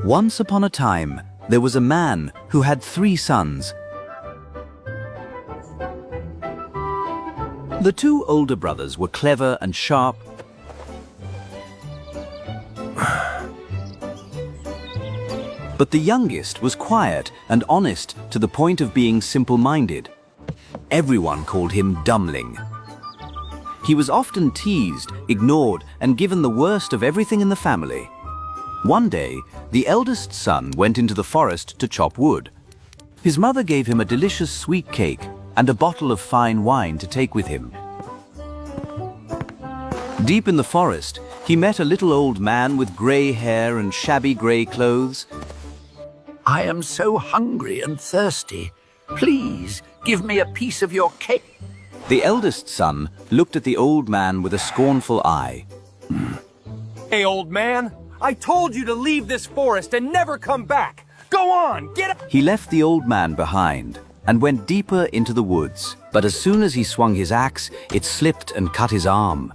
Once upon a time, there was a man who had 3 sons. The 2 older brothers were clever and sharp, but the youngest was quiet and honest to the point of being simple-minded. Everyone called him Dumbling. He was often teased, ignored, and given the worst of everything in the family. One day, the eldest son went into the forest to chop wood. His mother gave him a delicious sweet cake and a bottle of fine wine to take with him. Deep in the forest, he met a little old man with grey hair and shabby grey clothes. I am so hungry and thirsty. Please, give me a piece of your cake. The eldest son looked at the old man with a scornful eye. Hey, old man, I told you to leave this forest and never come back. Go on, get up! He left the old man behind and went deeper into the woods. But as soon as he swung his axe, it slipped and cut his arm.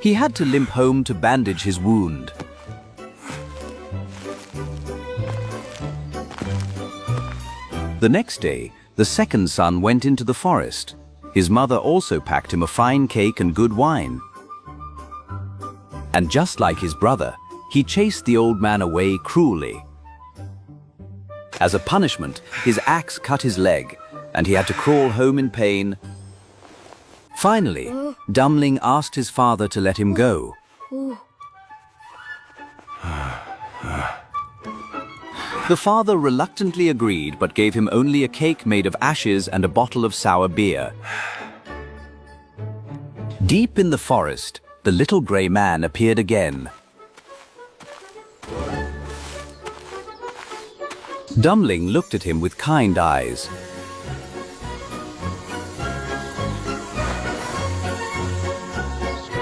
He had to limp home to bandage his wound. The next day, the second son went into the forest. His mother also packed him a fine cake and good wine. And just like his brother, he chased the old man away cruelly. As a punishment, his axe cut his leg, and he had to crawl home in pain. Finally, Dumbling asked his father to let him go. The father reluctantly agreed, but gave him only a cake made of ashes and a bottle of sour beer. Deep in the forest, the little grey man appeared again. Dumbling looked at him with kind eyes.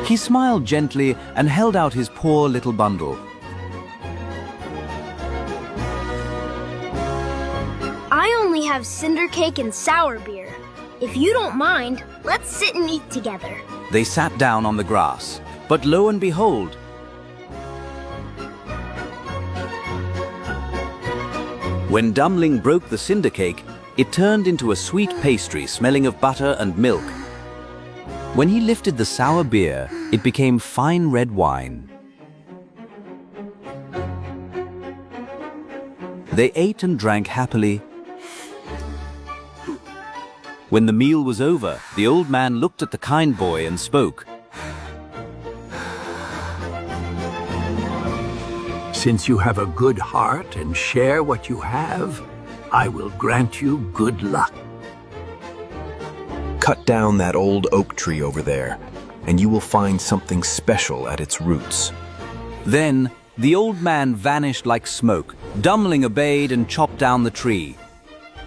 He smiled gently and held out his poor little bundle. I only have cinder cake and sour beer. If you don't mind, let's sit and eat together. They sat down on the grass, but lo and behold, when Dumbling broke the cinder cake, it turned into a sweet pastry smelling of butter and milk. When he lifted the sour beer, it became fine red wine. They ate and drank happily. When the meal was over, the old man looked at the kind boy and spoke. Since you have a good heart and share what you have, I will grant you good luck. Cut down that old oak tree over there, and you will find something special at its roots. Then the old man vanished like smoke. Dumbling obeyed and chopped down the tree.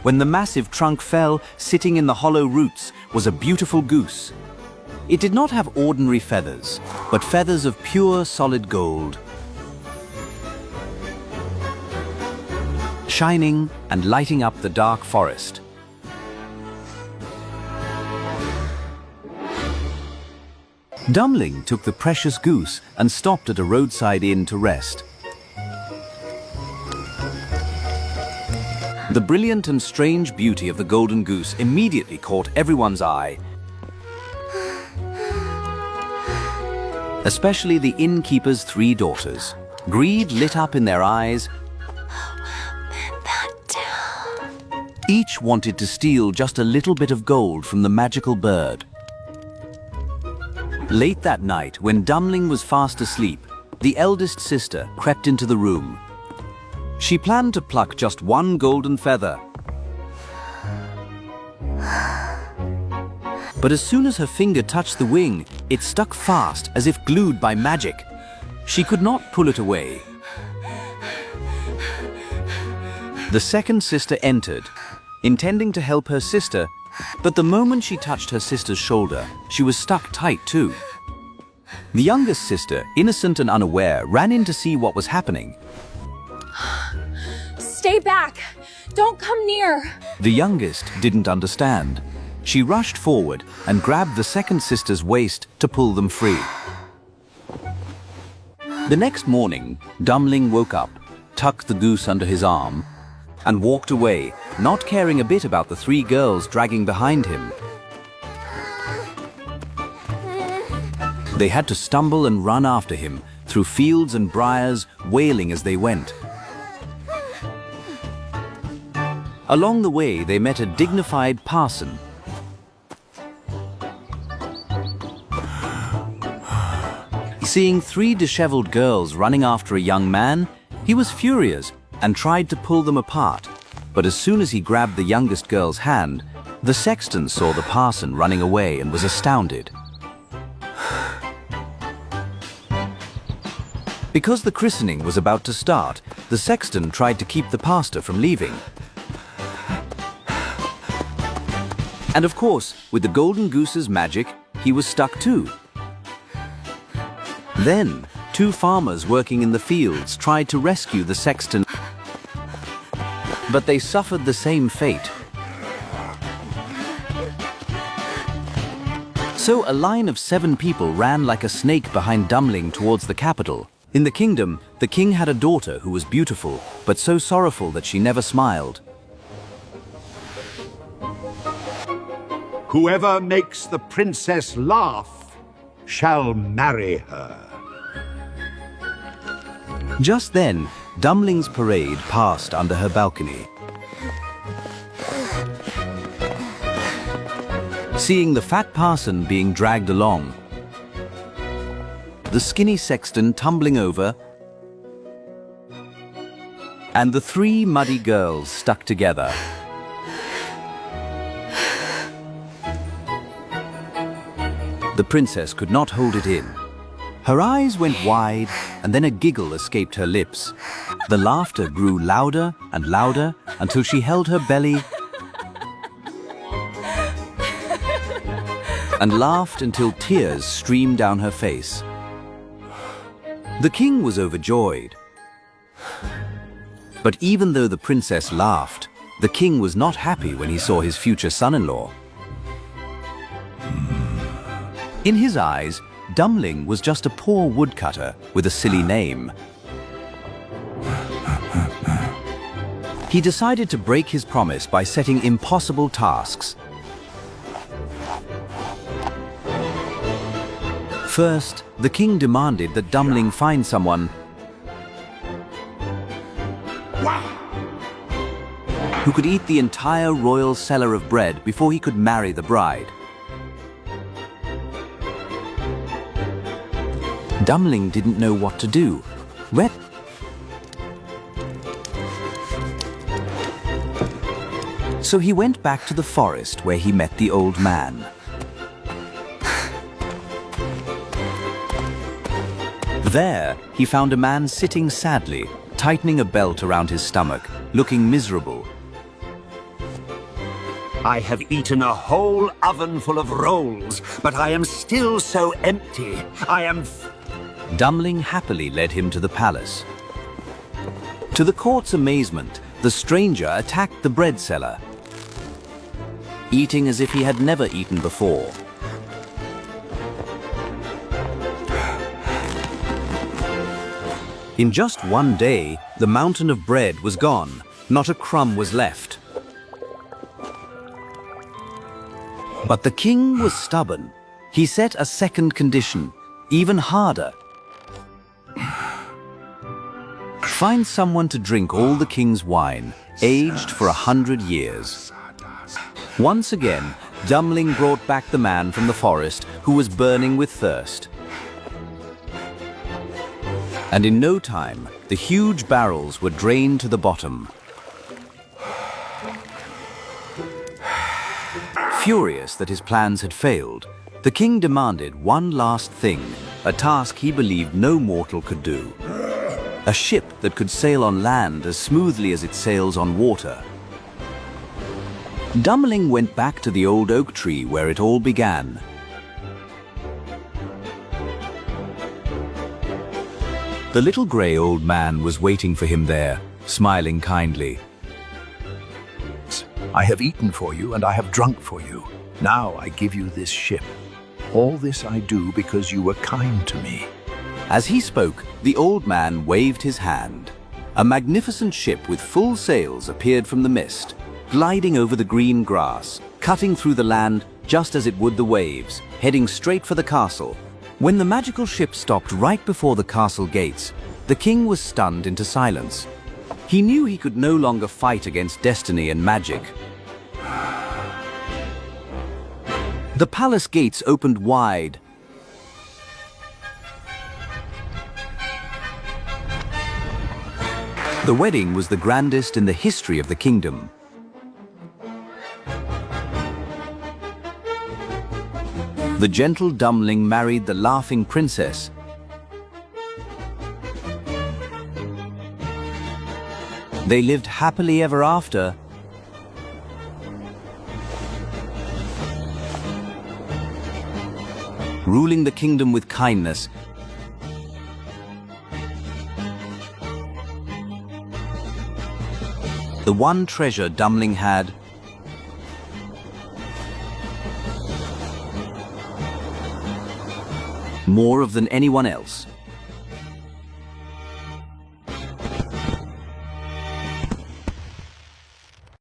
When the massive trunk fell, sitting in the hollow roots was a beautiful goose. It did not have ordinary feathers, but feathers of pure solid gold, shining and lighting up the dark forest. Dumbling took the precious goose and stopped at a roadside inn to rest. The brilliant and strange beauty of the golden goose immediately caught everyone's eye, especially the innkeeper's 3 daughters. Greed lit up in their eyes. Each wanted to steal just a little bit of gold from the magical bird. Late that night, when Dumbling was fast asleep, the eldest sister crept into the room. She planned to pluck just 1 golden feather. But as soon as her finger touched the wing, it stuck fast as if glued by magic. She could not pull it away. The second sister entered, intending to help her sister, but the moment she touched her sister's shoulder, she was stuck tight too. The youngest sister, innocent and unaware, ran in to see what was happening. Stay back! Don't come near! The youngest didn't understand. She rushed forward and grabbed the second sister's waist to pull them free. The next morning, Dummling woke up, tucked the goose under his arm, and walked away, not caring a bit about the 3 girls dragging behind him. They had to stumble and run after him, through fields and briars, wailing as they went. Along the way, they met a dignified parson. Seeing 3 disheveled girls running after a young man, he was furious and tried to pull them apart. But as soon as he grabbed the youngest girl's hand, the sexton saw the parson running away and was astounded. Because the christening was about to start, the sexton tried to keep the pastor from leaving. And of course, with the Golden Goose's magic, he was stuck too. Then, 2 farmers working in the fields tried to rescue the sexton, but they suffered the same fate. So a line of 7 people ran like a snake behind Dummling towards the capital. In the kingdom, the king had a daughter who was beautiful, but so sorrowful that she never smiled. Whoever makes the princess laugh shall marry her. Just then, Dumling's parade passed under her balcony. Seeing the fat parson being dragged along, the skinny sexton tumbling over, and the 3 muddy girls stuck together. The princess could not hold it in. Her eyes went wide, and then a giggle escaped her lips. The laughter grew louder and louder until she held her belly and laughed until tears streamed down her face. The king was overjoyed. But even though the princess laughed, the king was not happy when he saw his future son-in-law. In his eyes, Dummling was just a poor woodcutter with a silly name. He decided to break his promise by setting impossible tasks. First, the king demanded that Dummling find someone who could eat the entire royal cellar of bread before he could marry the bride. Dummling didn't know what to do. So he went back to the forest where he met the old man. There, he found a man sitting sadly, tightening a belt around his stomach, looking miserable. I have eaten a whole oven full of rolls, but I am still so empty. Dummling happily led him to the palace. To the court's amazement, the stranger attacked the bread seller, eating as if he had never eaten before. In just one day, the mountain of bread was gone. Not a crumb was left. But the king was stubborn. He set a second condition, even harder. Find someone to drink all the king's wine, aged for 100 years. Once again, Dummling brought back the man from the forest who was burning with thirst. And in no time, the huge barrels were drained to the bottom. Furious that his plans had failed, the king demanded one last thing, a task he believed no mortal could do. A ship that could sail on land as smoothly as it sails on water. Dummling went back to the old oak tree where it all began. The little grey old man was waiting for him there, smiling kindly. I have eaten for you and I have drunk for you. Now I give you this ship. All this I do because you were kind to me. As he spoke, the old man waved his hand. A magnificent ship with full sails appeared from the mist, gliding over the green grass, cutting through the land just as it would the waves, heading straight for the castle. When the magical ship stopped right before the castle gates, the king was stunned into silence. He knew he could no longer fight against destiny and magic. The palace gates opened wide. The wedding was the grandest in the history of the kingdom. The gentle dumpling married the laughing princess. They lived happily ever after. Ruling the kingdom with kindness. The one treasure Dumpling had, more of than anyone else.